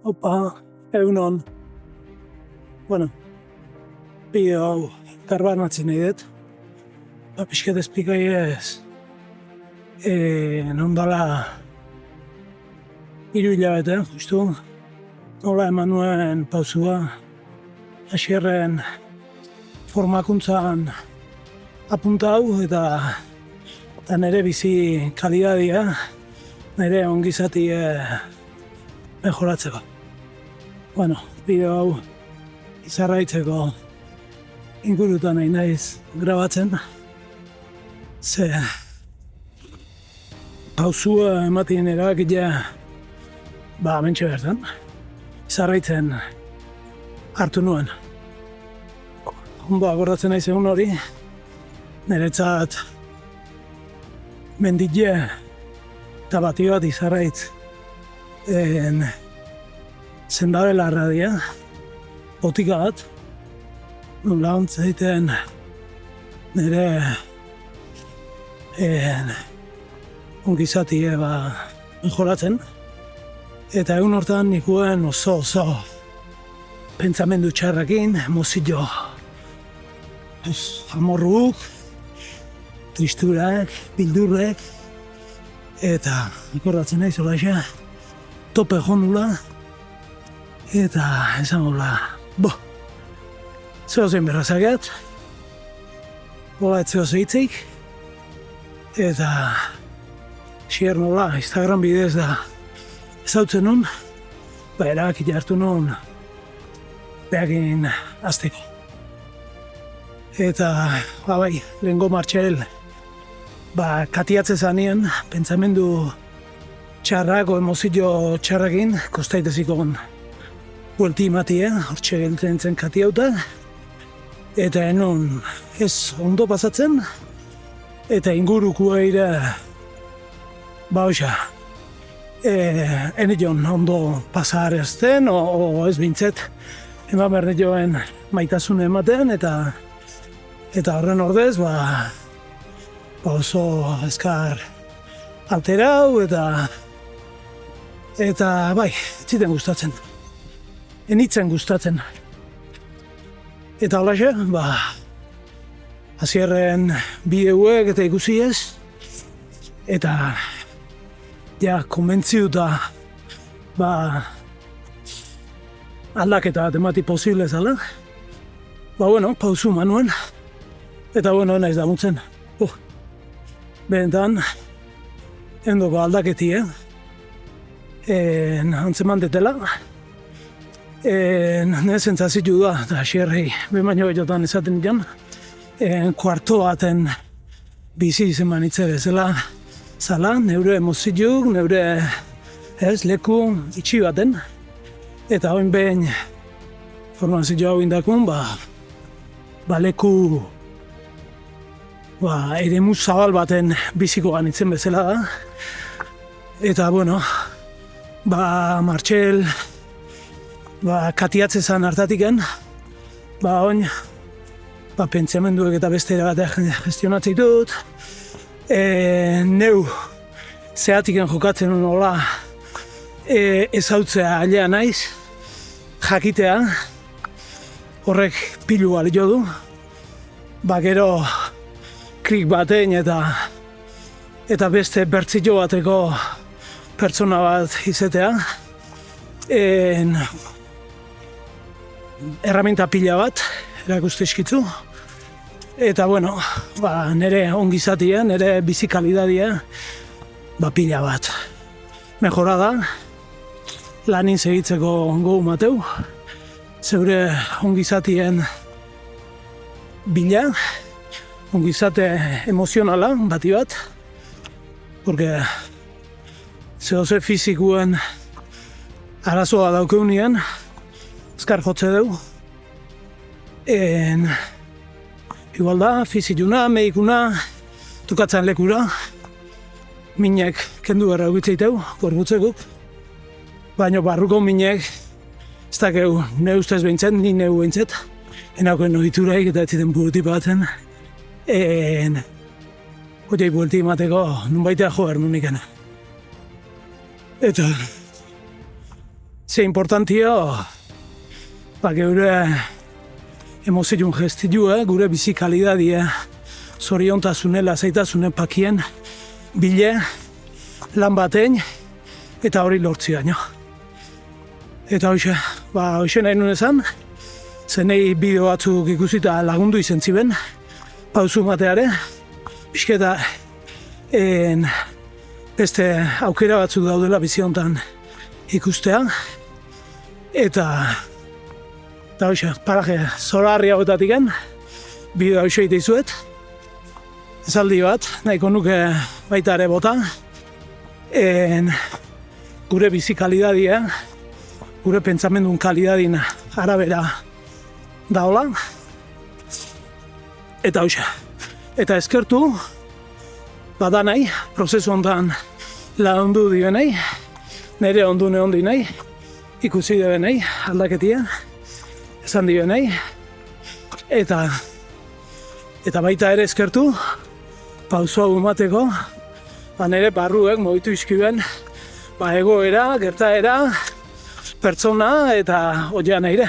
Opa, egunon. Bueno, bideo hau garbanatzen nahi dut. Pixkat esplikai ez. Nondala 3 hilabete, justu. Nola eman nuen pausua. Hasierren formakuntzan apuntau eta nire bizi kalidadia, nire ongizatia mejoratzeko. Bueno, bideo hau izarraitzeko ingurutan nahi naiz grabatzen. Ze pausua ematen erabakia hementxe bertan. Izarraitzen hartu nuen. Ondo akordatzen naiz egun hori, niretzat mendile eta bati bat izarraitz zendabela radia, botika bat, nola ontzaiten nire ongizatie mejoratzen. Eta egun hortan nikuen oso pentsamendu txarrakin, emozio amorruk, tristurak, bildurrek, eta akordatzen naiz olaxa, tope jondula, eta esan hola, zehozein berrazagat, hola ez zehozeitzik, eta xier nola, Instagram bidez da ezautzen nun, erabaki hartu nun behakin azteko. Eta, bai, lehengo Martxel, katiatze zanien, pentsamendu txarrako, emozio txarrakin, kostaitezikon buelti imatie, hortxe geltzen zen katiauta, eta enon ez ondo pasatzen, eta inguruko eire, enion ondo pasar ezten, o ez bintzet, eman behar joen maitasune ematen, eta horren ordez, oso azkar alterau, eta bai, etziten gustatzen. Enitzen gustatzen. Eta holaxe, hasierren bideuek eta ikusi ez, eta konbentziuta aldaketa bat emati posible zala. Pausu manuen, eta naiz damutzen. Behentan, endoko aldaketie, antzeman detela, nire zentzazitu da, eta xerrei, baino behiotan esaten dian, kuarto baten bizi izen manitze bezala, zala, neure emozioak, neure leku itxi baten, eta hoin behin formazio hau indakun, leku eremu zabal baten biziko ganitzen bezala da. Eta, Martxel katiatze zan hartatiken, oin, pentsamenduek eta beste bateak gestionatzen ditut, neu zehatiken jokatzen nola ezautzea ailea naiz, jakitea, horrek pilu balio du, gero klik batein eta beste bertzio bateko pertsona bat izatea, erraminta pila bat erakuste eskitzu, eta nire ongizatia, nire bizikalidadia pila bat mejora da, lanin segitzeko gogu mateu, zeure ongizatien bila, ongizate emozionala bati bat, porque zehoze fizikuen arazoa daukeunian, azkar jotze dugu. Igual da, fizikuna, medikuna, tukatzen lekura, minek kendu gara egitzeiteu, gorbutzekuk, baina barruko minek, ez dakeu, ne ustez behintzen, ni neu behintzet, enakoen ohituraik eta ez ziten buruti batzen, horiei buelti emateko nunbaitea jo behar nunikena. Eta ze importantio, geure emozion gestidu, gure bizi kalidadie, zoriontasune, lasaitasune pakien, bile, lan batein, eta hori lortziaino. Eta hoxe nahi nuen esan, zenei bideo batzuk ikusita lagundu izen ziben, pausu mateare, pixketa beste aukera batzuk daudela bizi honetan ikustea, eta hoxe, paraje zoragarri hauetatik bideo hoxe egite izuet, esaldi bat, nahiko nuke baita ere bota, gure bizi kalidadia, gure pentsamendun kalidadin arabera daola, eta hoxe, eta eskertu, badanai, prozesu honetan lagundu dionei, nire ondune ondi nahi, ikusi debenei, aldaketia, esan dionei, eta baita ere eskertu, pausua umateko, nire barruek mogitu izkiben, egoera, gertaera, pertsona eta oian eire.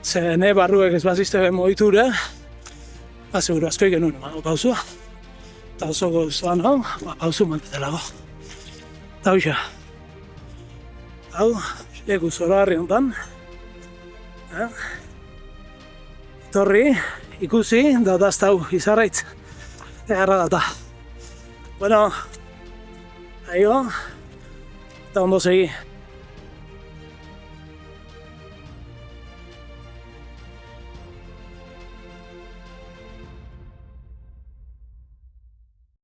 Ze nire barruek ez bazizte mogiture, seguru asko genuen emango pausua. Eta oso gozoan hau, pausu mantetelago. Eta hoxa. Hau, leku zoragarri honetan. Etorri, ikusi, da dazta hau izarraitz. Egarra data. Bueno, aio, eta ondo segi.